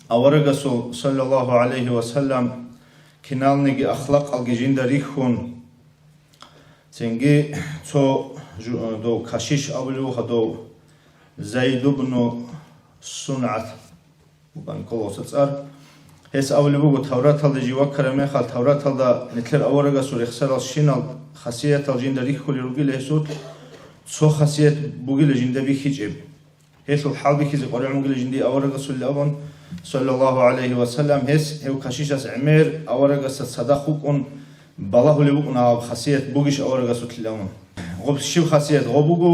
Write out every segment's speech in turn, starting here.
Аварагасул саллаллаху алейхи вассалям киналниги ахлақ алгижинда рихун ценги цо до кашиш авлюха до Зайдубну Сунат бан колосацар ეს ავლებო თავრათალდა ჯივაქრამე ხალ თავრათალდა ნეთლერ ავარაგასურ ეხსარალ შინალ ხასიათალ ჯინდა რიხული რუგილე ესოთ ცო ხასიათ ბუგილე ჯინდები ხიჭებ ესო ჰალბიხიზე ყორემუგილე ჯინდი ავარაგასული აბონ სალლალლაჰუ ალეიჰი ვასალამ ეს ევ ქაშიშას ემერ ავარაგასა სადახუკუნ ბალაჰულებუკუნ ავ ხასიათ ბუგიშ ავარაგასუთლი აბონ ღობ შივ ხასიათ ღობუგო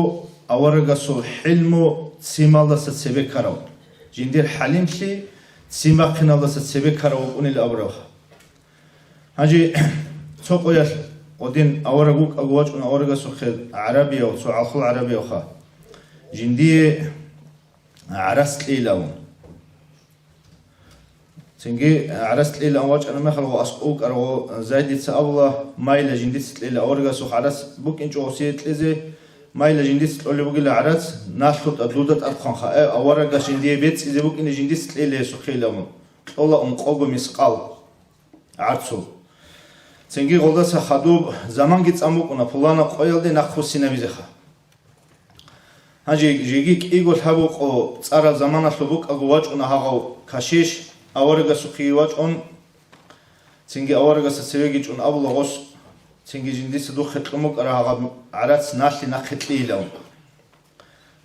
ავარაგასულ ჰილმო ციმალდასა ცებეკარავ ჯინდერ ჰალიმში სიმახინალდასა ცებეკარავ უკუნილ აბრახ ჰაჯი ცოყოյალ ოდინ ავარაგუკ აგუაჭუნ ავარაგასო ხელ არაბია ცო ალხულ არაბია ხა ჯინდი არასტილავ ცინგი არასტილავ ვაჭანა მეხალღო ასყუ კარღო ზაიდიც ავლა მაილა ჯინდიც ტლელა ავარაგასო ხარას ბუკინჭო ოსიეტლეზე მაილა ჯინდის ტოლებუგილა არაც ნაშლუტა დლუდა ტარხან ხა ავარაგა ჯინდიე ბეწიზე ბუკინე ჯინდის ტლელე ესო ხელამო ყოლა ყოგომის ყალ არცო ცენგი ყოლდასა ხადუ ზამანგი წამოკუნა ფულანა ყოელდე ნახხუსინებიზე ხა ჰაჯი ჯიგი კიგო თაბუყო წარა ზამანაშლო ბუკაგო ვაჭუნა ჰაღავ ქაშიშ ავარაგა სუხი ვაჭონ ცენგი ავარაგასა სევეგიჭუნ აბლოღოს ცენგი ჯინდის დუ ხეთყმოკარა ჰაღა არაც ნაშლი ნახეთლილა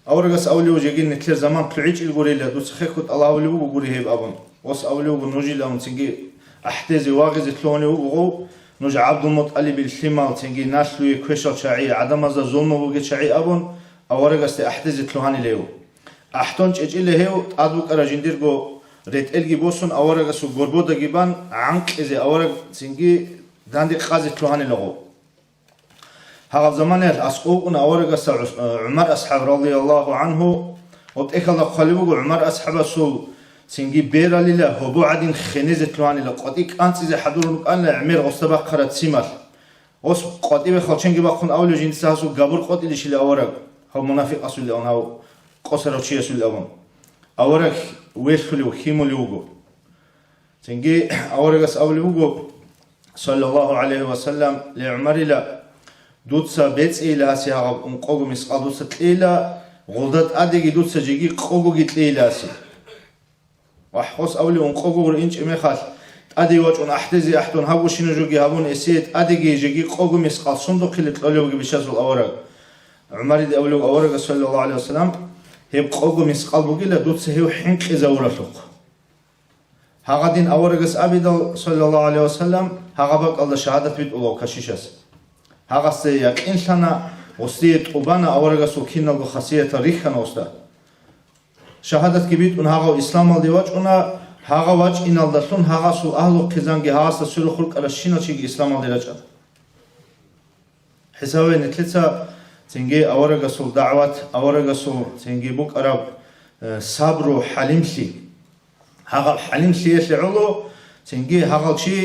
ავარაგას ავლიო ჯიგი ნეთლერ ზამან ფლიჭილ გორელა დუ ხეხოთ ალავლიო გური ჰებ აბონ ოს ავლიო ნუჯილა ცენგი აჰდეზი ვაღიზი თლონი უღო نوج عبد المطلب الحمال تنجي ناشلوي كوشل شاعي عدمازا ظلمه بوجي شاعي أبون أورجست أحتزت لهاني لهو أحتونج إجيله هو أدوك أراجنديرجو ريت إلجي بوسون أورجسو غربودا جيبان عنك إذا أورج تنجي داندي قازت لهاني لهو هذا زمان الأسقوق أورجس عمر أصحاب رضي الله عنه وتأكل خليبو عمر أصحاب سو سنجي بيرا لله هو بعدين خنزت لواني لقطيك أنت إذا حضروا أن عمير غصتبه قرات سيمال أوس قطيبه خالشنجي بخون أول جين ساسو قبر قطي لشيل أورق هو منافق أصل لأن هو قصر وشيء أصل لأن أورق ويسخلي وخيمو ليوجو سنجي أورق أول ليوجو صلى الله عليه وسلم لعمر لا دوتسا بيتس إلى سيها قوغو مسقال دوتسا تليلا غلدت أديجي دوتسا جيجي قوغو جتليلا سي وحوس أولي ونقوغور إنش إميخال أدي واجون أحتزي أحتون هاو شنو جوجي هاون إسيت أديجي جيجي قوغو مسقال صندوق اللي تقولوا بشازو الأورق عمر دي أولو أورق صلى الله عليه وسلم هي قوغو مسقال بوغيلا دوتس هيو حنك إذا ورثوق هاغدين أورقس أبيدل صلى الله عليه وسلم هاغبك الله شهادة بيت الله كشيشاس هاغس يقين لنا وصيت قبانا أورقس وكينا بخاصية ريخنا وستا شهادت كبيت أن هاغو إسلام الدواج أنا هاغو واج إن الدلون هاغسو أهلو قزانجي هاغس سلو خلق الشينا تيجي إسلام الدواج حسابي نتلتا تنجي أورغسو دعوات أورغسو تنجي بوك أراب صبر حليمشي هاغو حليمشي يشعلو تنجي هاغو شي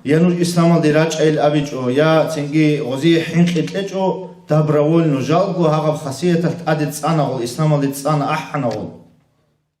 ينور إسلام الدواج أيل أبيجو يا تنجي غزي حنق إتلجو دابراول نجالغو هاغو خاصية الأدد سانغو إسلام الدواج سان أحنغو